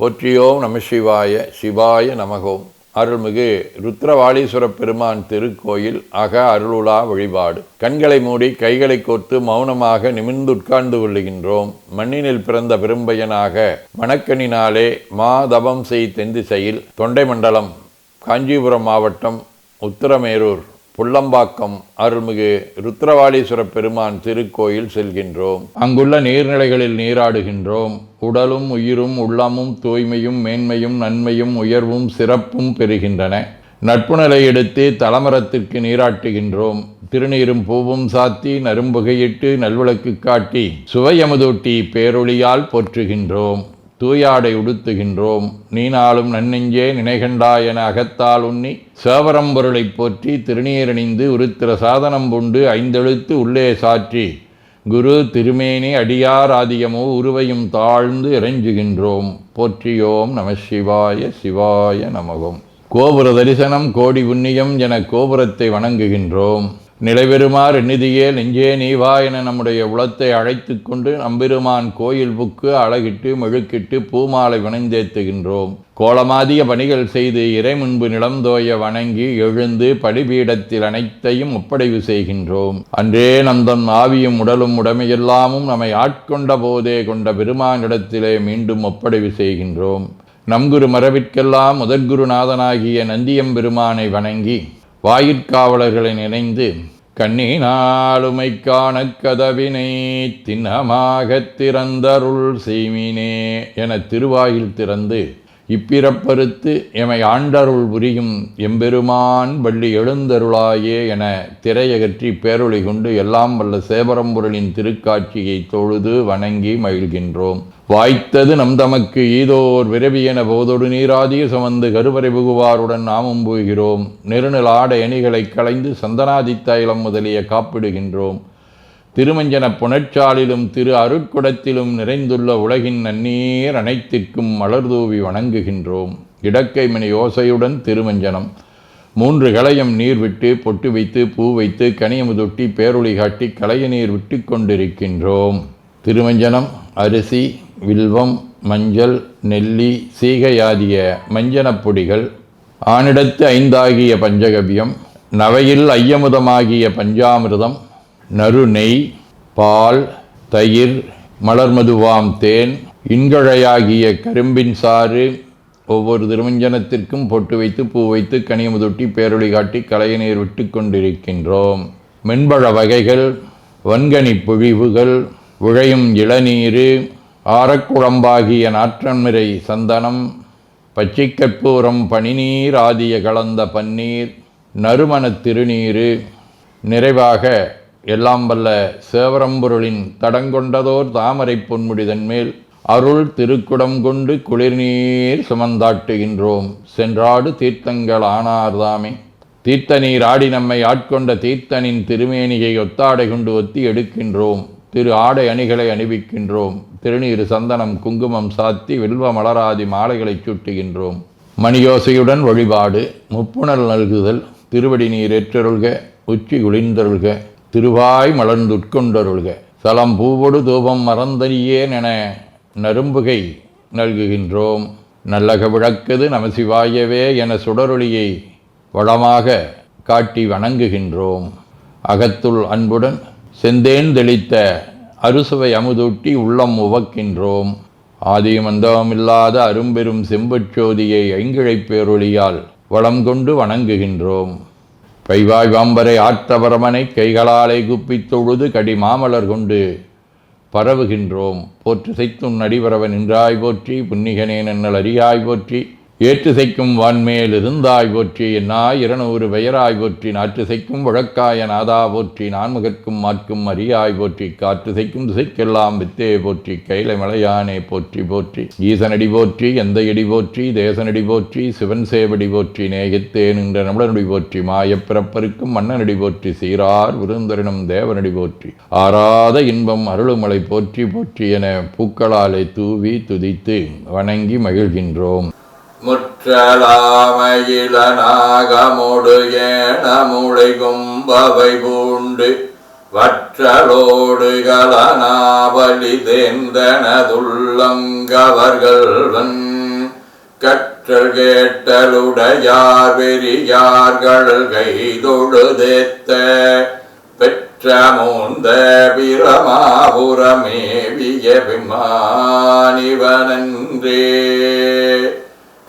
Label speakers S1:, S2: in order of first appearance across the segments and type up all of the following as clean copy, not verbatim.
S1: போற்றியோம் நம சிவாய சிவாய நமகோம். அருள்மிகு ருத்ரவாளீஸ்வர பெருமான் திருக்கோயில் அக அருளுலா வழிபாடு. கண்களை மூடி கைகளை கோர்த்து மௌனமாக நிமிர்ந்து உட்கார்ந்து கொள்ளுகின்றோம். மண்ணினில் பிறந்த பெரும்பயனாக மணக்கணினாலே மாதவம் செய் தென்திசையில் தொண்டை மண்டலம் காஞ்சிபுரம் மாவட்டம் உத்திரமேரூர் புள்ளம்பாக்கம் அருள்மிகு ருத்ரவாளீஸ்வர பெருமான் திருக்கோயில் செல்கின்றோம். அங்குள்ள நீர்நிலைகளில் நீராடுகின்றோம். உடலும் உயிரும் உள்ளமும் தூய்மையும் மேன்மையும் நன்மையும் உயர்வும் சிறப்பும் பெறுகின்றன. நட்புணலை எடுத்து தலமரத்திற்கு நீராட்டுகின்றோம். திருநீரும் பூவும் சாத்தி நரும்புகையிட்டு நல்விளக்கு காட்டி சுவையமுதூட்டி பேரொளியால் போற்றுகின்றோம். தூயாடை உடுத்துகின்றோம். நீனாலும் நன்னெஞ்சே நினைகண்டாய் என அகத்தால் உண்ணி சேவரம் பொருளை போற்றி திருநீரணிந்து உருத்திர சாதனம் பூண்டு ஐந்தெழுத்து உள்ளே சாற்றி குரு திருமேனி அடியார் ஆதியமோ உருவையும் தாழ்ந்து இறைஞ்சுகின்றோம். போற்றியோம் நம சிவாய சிவாய நமகோம். கோபுர தரிசனம் கோடி புண்ணியம் என கோபுரத்தை வணங்குகின்றோம். நிலைபெறுமாறு எண்ணிதியே நெஞ்சே நீவா என நம்முடைய உளத்தை அழைத்து கொண்டு நம்பெருமான் கோயில் புக்கு அழகிட்டு மெழுக்கிட்டு பூமாலை வணந்தேத்துகின்றோம். கோலமாதிய பணிகள் செய்து இறை முன்பு நிலந்தோய வணங்கி எழுந்து பலிபீடத்தில் அனைத்தையும் ஒப்படைவு செய்கின்றோம். அன்றே நந்தன் ஆவியும் உடலும் உடமையெல்லாமும் நம்மை ஆட்கொண்ட போதே கொண்ட பெருமானிடத்திலே மீண்டும் ஒப்படைவு செய்கின்றோம். நம்குரு மரபிற்கெல்லாம் முதற்குருநாதனாகிய நந்தியம்பெருமானை வணங்கி வாயிற்காவலர்களை நினைந்து கண்ணினாலுமை காண கதவினை திண்ணமாகத் திறந்தருள் செய்மினே என திருவாயில் திறந்து இப்பிறப்பறுத்து எமை ஆண்டருள் புரியும் எம்பெருமான் வள்ளி எழுந்தருளாயே என திரையகற்றி பேரொளி கொண்டு எல்லாம் வல்ல சேவரம்பொருளின் திருக்காட்சியை தொழுது வணங்கி மகிழ்கின்றோம். வாய்த்தது நம் தமக்கு ஈதோர் விரவியென போதொடு நீராதிய சுமந்து கருவறை புகுவாருடன் நாமும் போகிறோம். நெருநில ஆடை அணிகளை களைந்து சந்தனாதி தைலம் முதலிய காப்பிடுகின்றோம். திருமஞ்சன புனச்சாலிலும் திரு அருட்குடத்திலும் நிறைந்துள்ள உலகின் நன்னீர் அனைத்திற்கும் மலர்தூவி வணங்குகின்றோம். இடக்கை மணி ஓசையுடன் திருமஞ்சனம் 3 களையம் நீர் விட்டு பொட்டு வைத்து பூ வைத்து கனியமுதொட்டி பேரொளி காட்டி களைய நீர் விட்டு கொண்டிருக்கின்றோம். திருமஞ்சனம் அரிசி வில்வம் மஞ்சள் நெல்லி சீகையாதிய மஞ்சனப் பொடிகள் ஆனிடத்து 5 ஆகிய பஞ்சகவியம் நவையில் ஐயமுதமாகிய பஞ்சாமிர்தம் நறு நெய் பால் தயிர் மலர்மதுவாம் தேன் இன்கழையாகிய கரும்பின் சாறு ஒவ்வொரு திருமஞ்சனத்திற்கும் பொட்டு வைத்து பூ வைத்து கனியமுதொட்டி பேரொளி காட்டி களைய நீர் விட்டு கொண்டிருக்கின்றோம். மென்பழ வகைகள் வன்கனி பொழிவுகள் உழையும் இளநீர் ஆரக்குழம்பாகிய நாற்றன்மிரை சந்தனம் பச்சை கற்பூரம் பனிநீர் ஆதிய கலந்த பன்னீர் நறுமணத் திருநீர் நிறைவாக எல்லாம் வல்ல சேவரம்பொருளின் தடங்கொண்டதோர் தாமரை பொன்முடிதன் மேல் அருள் திருக்குடம் கொண்டு குளிர்நீர் சுமந்தாட்டுகின்றோம். சென்றாடு தீர்த்தங்கள் ஆனார்தாமே. தீர்த்த நீர் ஆடி நம்மை ஆட்கொண்ட தீர்த்தனின் திருமேனியை ஒத்தாடை கொண்டு ஒத்தி எடுக்கின்றோம். திரு ஆடை அணிகளை அணிவிக்கின்றோம். திருநீர் சந்தனம் குங்குமம் சாத்தி வில்வ மலராதி மாலைகளை சூட்டுகின்றோம். மணியோசையுடன் வழிபாடு. முப்புணல் நல்குதல். திருவடி நீர் ஏற்றருள்க உச்சி குளிர்ந்தருள்க திருவாய் மலர்ந்துட்கொண்டருள்க சலம் பூவொடு தூபம் மறந்தறியேன் என நரும்புகை நல்குகின்றோம். நல்லக விளக்குது நமசிவாயவே என சுடரொளியை வளமாக காட்டி வணங்குகின்றோம். அகத்துள் அன்புடன் செந்தேன் தெளித்த அறுசுவை அமுதூட்டி உள்ளம் உவக்கின்றோம். ஆதியும் அந்தமில்லாத அரும்பெரும் செம்புச்சோதியை ஐங்கிழைப் பேரொளியால் வளம் கொண்டு வணங்குகின்றோம். கைவாய் வாம்பரை ஆற்றவரமனை கைகளாலே குப்பித் தொழுது கடி மாமலர் கொண்டு பரவுகின்றோம். போற்று செய்த்தும் நடிபரவன் நின்றாய் போற்றி புன்னிகனே நன்னல் அறியாய் போற்றி ஏற்று செய்க்கும் வான்மேல் இருந்தாய் போற்றி என்னாய் 200 பெயராய் போற்றி நாற்று செய்க்கும் வழக்காய நாதா போற்றி நான்முகற்கும் மாற்கும் அறியாய் போற்றி காற்று செய்க்கும் திசைக்கெல்லாம் வித்தே போற்றி கைலை மலையானே போற்றி போற்றி ஈசனடி போற்றி எந்த எடி போற்றி தேசனடி போற்றி சிவன் சேவடி போற்றி நேயத்தே நின்ற நம்மளனடி போற்றி மாயப்பிறப்பருக்கும் மன்னனடி போற்றி சீரார் விருந்தரினும் தேவனடி போற்றி ஆராத இன்பம் அருளுமலை போற்றி போற்றி என பூக்களாலே தூவி துதித்து வணங்கி மகிழ்கின்றோம்.
S2: முற்றலாமையில நாகமொடு ஏனமுளை கும்பவை பூண்டு வற்றலோடு கலனாவலி தேர்ந்தனதுள்ளங்கவர்கள் கற்றல் கேட்டலுடையார் பெரியார்கள் கைதொழுதேத்த பெற்ற மூந்த பிரமாபுரமேவிய பிமானிவனன்றே.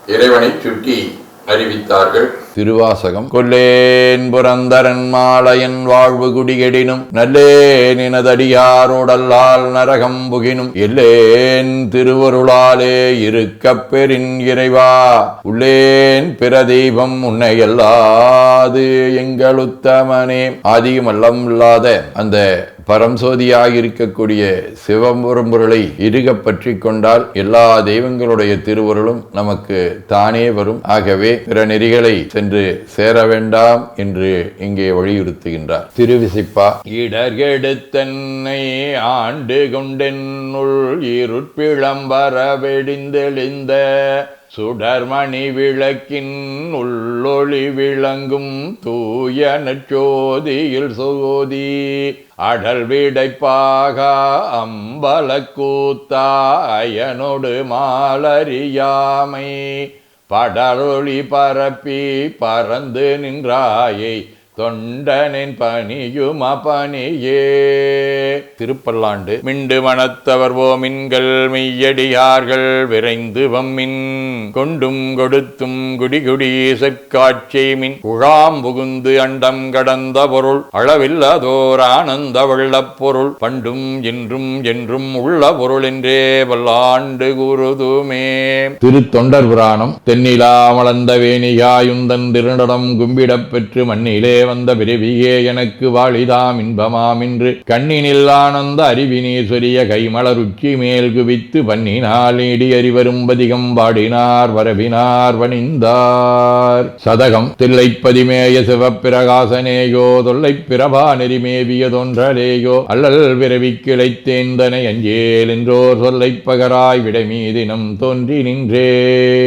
S2: இறைவனை சுட்டி அறிவித்தார்கள்.
S1: திருவாசகம். கொல்லேன் புரந்தரன் மாலையன் வாழ்வு குடிகெடினும் நல்லேன் எனதடியாரோடல்லால் நரகம் புகினும் எல்லேன் திருவருளாலே இருக்கப் பெறின் இறைவா உள்ளேன் பிற தெய்வம் உன்னையல்லாது எங்களுத்தமனே. ஆதியும் அல்லம் இல்லாத அந்த பரம்சோதியாக இருக்கக்கூடிய சிவபெரும்பொருளை இறுக பற்றி கொண்டால் எல்லா தெய்வங்களுடைய திருவருளும் நமக்கு தானே வரும். ஆகவே பிற நெறிகளை சென்று சேர வேண்டாம் என்று இங்கே வலியுறுத்துகின்றார். திருவிசிப்பா. இடர்கெடுத்தன்னை ஆண்டு கொண்டென்னுள் இருட்பிளம்பர வெடிந்தெளிந்த சுடர்மணி விளக்கின் உள்ளொளி விளங்கும் தூய நற்சோதியில் சோதி அடல் விடைப்பாக அம்பலக்கூத்தா அயனொடு மாலறியாமை படலொளி பரப்பி பறந்து நின்றாயை தொண்டனின் பணியும் அப்பணியே. திருப்பல்லாண்டு. மிண்டு மனத்தவர் ஓமின்கள் மெய்யடியார்கள் விரைந்து வம்மின் கொண்டும் கொடுத்தும் குடிகுடி செற்காட்சி மின் குழாம் புகுந்து அண்டம் கடந்த பொருள் அளவில்லதோர் ஆனந்த வெள்ளப் பொருள் பண்டும் இன்றும் என்றும் உள்ள பொருள் என்றே வல்லாண்டு கூறுதுமே. திருத்தொண்டர் புராணம். தென்னிலா மலர்ந்த வேணியாயுந்தன் திருநடம் கும்பிடப் பெற்று மண்ணிலே வந்த பிறவியே எனக்கு வாழிதாம் இன்பமாம் என்று கண்ணினில் ஆனந்த அறிவினீஸ்வரிய கைமலர் உச்சி மேல் குவித்து பண்ணினால் நீடி அறிவரும் பதிகம் பாடினார் வரவினார் வணிந்தார். சதகம். தில்லைப்பதிமேய சிவப்பிரகாசனேயோ தொல்லை பிரபா நெறிமேவிய தொன்றலேயோ அல்லல் பிறவி கிளைத்தேந்தனை அஞ்சேல் என்றோர் சொல்லை பகராய் விடைமீதினம் தோன்றி நின்றே.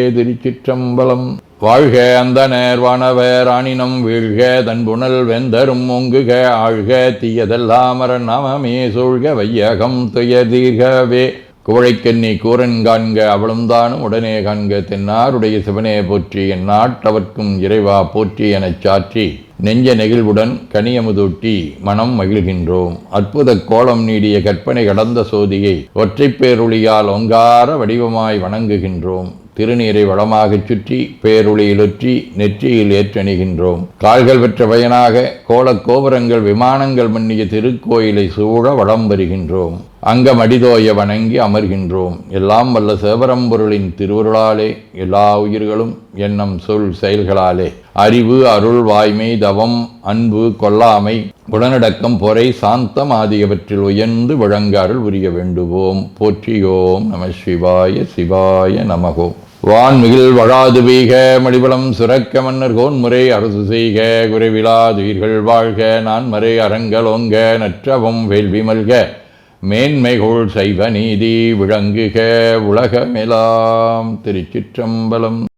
S1: திருச்சிற்றம்பலம். வாழ்க அந்தனர் வானவர் ஆனினம் வீழ்க தன்புணல் வெந்தரும் ஒங்குக ஆழ்க தீயதெல்லாமர நாமமே சூழ்க வையகம் துயதீர்கவே. குவழைக்கண்ணி கூரன் காண்க அவளும் தானும் உடனே காண்க தென்னாருடைய சிவனே போற்றி எந்நாட்டவர்க்கும் இறைவா போற்றி எனச் சாற்றி நெஞ்ச நெகிழ்வுடன் கனியமுதூட்டி மனம் மகிழ்கின்றோம். அற்புத கோலம் நீடிய கற்பனை கடந்த சோதியை ஒற்றைப் பேருளியால் ஒங்கார வடிவமாய் வணங்குகின்றோம். திருநீரை வளமாகச் சுற்றி பேருளியிலொற்றி நெற்றியில் ஏற்றணிகின்றோம். கால்கள் பெற்ற பயனாக கோலக் கோபுரங்கள் விமானங்கள் மன்னிய திருக்கோயிலை சூழ வளம் வருகின்றோம். அங்கமடிதோய வணங்கி அமர்கின்றோம். எல்லாம் வல்ல சிவபரம்பொருளின் திருவருளாலே எல்லா உயிர்களும் எண்ணம் சொல் செயல்களாலே அறிவு அருள் வாய்மை தவம் அன்பு கொல்லாமை உடனடக்கம் பொறை சாந்தம் ஆகியவற்றில் உயர்ந்து வழங்க அருள் புரிய வேண்டுவோம். போற்றியோம் நம சிவாய சிவாய நமகோம். வான்மிகில் வழாது வீக மடிபலம் சுரக்க மன்னர் கோன்முறை அரசு செய்க குறைவிலாதுயிர்கள் வாழ்க நான்மறை அறங்கலோங்க நற்றவம் வேள்வி மல்க மேன்மைகோள் சைவ நீதி விளங்குக உலகமெலாம். திருச்சிற்றம்பலம்.